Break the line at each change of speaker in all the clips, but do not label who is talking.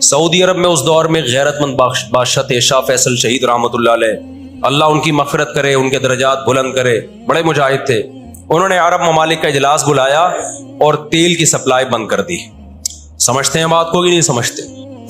سعودی عرب میں اس دور میں غیرت مند بادشاہ تھے شاہ فیصل شہید رحمۃ اللہ علیہ، اللہ ان کی مغفرت کرے، ان کے درجات بلند کرے، بڑے مجاہد تھے۔ انہوں نے عرب ممالک کا اجلاس بلایا اور تیل کی سپلائی بند کر دی۔ سمجھتے ہیں بات کو کہ نہیں سمجھتے؟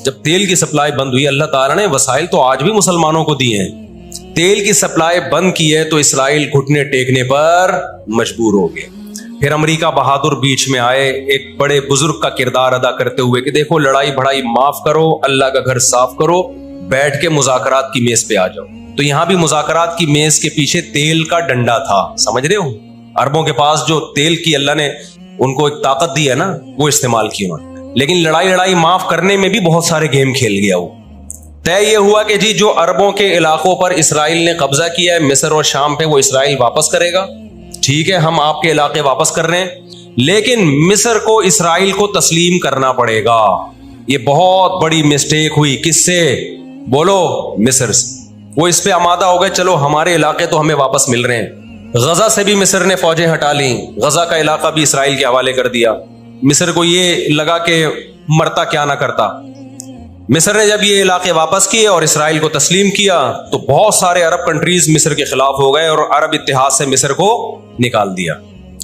جب تیل کی سپلائی بند ہوئی، اللہ تعالیٰ نے وسائل تو آج بھی مسلمانوں کو دیے ہیں، تیل کی سپلائی بند کی ہے تو اسرائیل گھٹنے ٹیکنے پر مجبور ہو گئے۔ پھر امریکہ بہادر بیچ میں آئے ایک بڑے بزرگ کا کردار ادا کرتے ہوئے کہ دیکھو لڑائی بڑائی معاف کرو، اللہ کا گھر صاف کرو، بیٹھ کے مذاکرات کی میز پہ آ جاؤ۔ تو یہاں بھی مذاکرات کی میز کے پیچھے تیل کا ڈنڈا تھا، سمجھ رہے ہو؟ عربوں کے پاس جو تیل کی اللہ نے ان کو ایک طاقت دی ہے نا، وہ استعمال کی انہوں نے، لیکن لڑائی معاف کرنے میں بھی بہت سارے گیم کھیل گیا وہ۔ طے یہ ہوا کہ جی جو عربوں کے علاقوں پر اسرائیل نے قبضہ کیا ہے، مصر اور شام پہ، وہ اسرائیل واپس کرے گا، ٹھیک ہے ہم آپ کے علاقے واپس کر رہے ہیں، لیکن مصر کو اسرائیل کو تسلیم کرنا پڑے گا۔ یہ بہت بڑی مسٹیک ہوئی، کس سے؟ بولو، مصر سے۔ وہ اس پہ آمادہ ہو گئے، چلو ہمارے علاقے تو ہمیں واپس مل رہے ہیں۔ غزہ سے بھی مصر نے فوجیں ہٹا لیں، غزہ کا علاقہ بھی اسرائیل کے حوالے کر دیا۔ مصر کو یہ لگا کہ مرتا کیا نہ کرتا۔ مصر نے جب یہ علاقے واپس کیے اور اسرائیل کو تسلیم کیا تو بہت سارے عرب کنٹریز مصر کے خلاف ہو گئے اور عرب اتحاد سے مصر کو نکال دیا،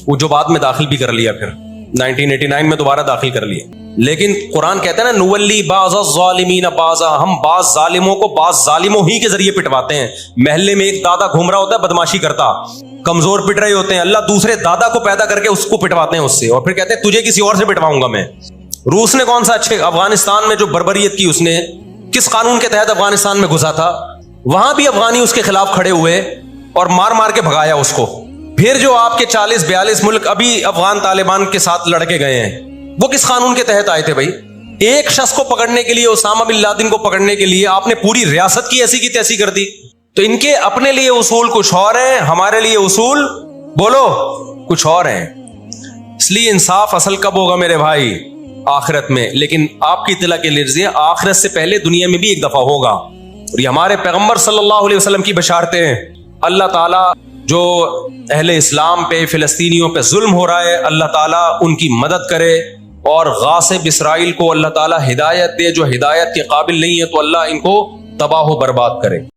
وہ جو بعد میں داخل بھی کر لیا، پھر 1989 میں دوبارہ داخل کر لیا۔ لیکن قرآن کہتا ہے نا نولی بعض الظالمین بعضا، ہم بعض ظالموں کو بعض ظالموں ہی کے ذریعے پٹواتے ہیں۔ محلے میں ایک دادا گھوم رہا ہوتا ہے بدماشی کرتا، کمزور پٹ رہے ہوتے ہیں، اللہ دوسرے دادا کو پیدا کر کے اس کو پٹواتے ہیں اس سے، اور پھر کہتے ہیں تجھے کسی اور سے پٹواؤں گا میں۔ روس نے کون سا اچھے افغانستان میں جو بربریت کی، اس نے کس قانون کے تحت افغانستان میں گھسا تھا؟ وہاں بھی افغانی اس کے خلاف کھڑے ہوئے اور مار کے بھگایا اس کو۔ پھر جو آپ کے 40-42 ملک ابھی افغان طالبان کے ساتھ لڑ کے گئے ہیں، وہ کس قانون کے تحت آئے تھے بھائی؟ ایک شخص کو پکڑنے کے لیے، اسامہ بن لادن کو پکڑنے کے لیے آپ نے پوری ریاست کی ایسی کی تیسی کر دی۔ تو ان کے اپنے لیے اصول کچھ اور ہیں، ہمارے لیے اصول بولو کچھ اور ہیں۔ اس لیے انصاف اصل کب ہوگا میرے بھائی؟ آخرت میں۔ لیکن آپ کی اطلاع کے لیے آخرت سے پہلے دنیا میں بھی ایک دفعہ ہوگا، اور یہ ہمارے پیغمبر صلی اللہ علیہ وسلم کی بشارتیں ہیں۔ اللہ تعالیٰ جو اہل اسلام پہ، فلسطینیوں پہ ظلم ہو رہا ہے، اللہ تعالیٰ ان کی مدد کرے، اور غاصب اسرائیل کو اللہ تعالیٰ ہدایت دے، جو ہدایت کے قابل نہیں ہے تو اللہ ان کو تباہ و برباد کرے۔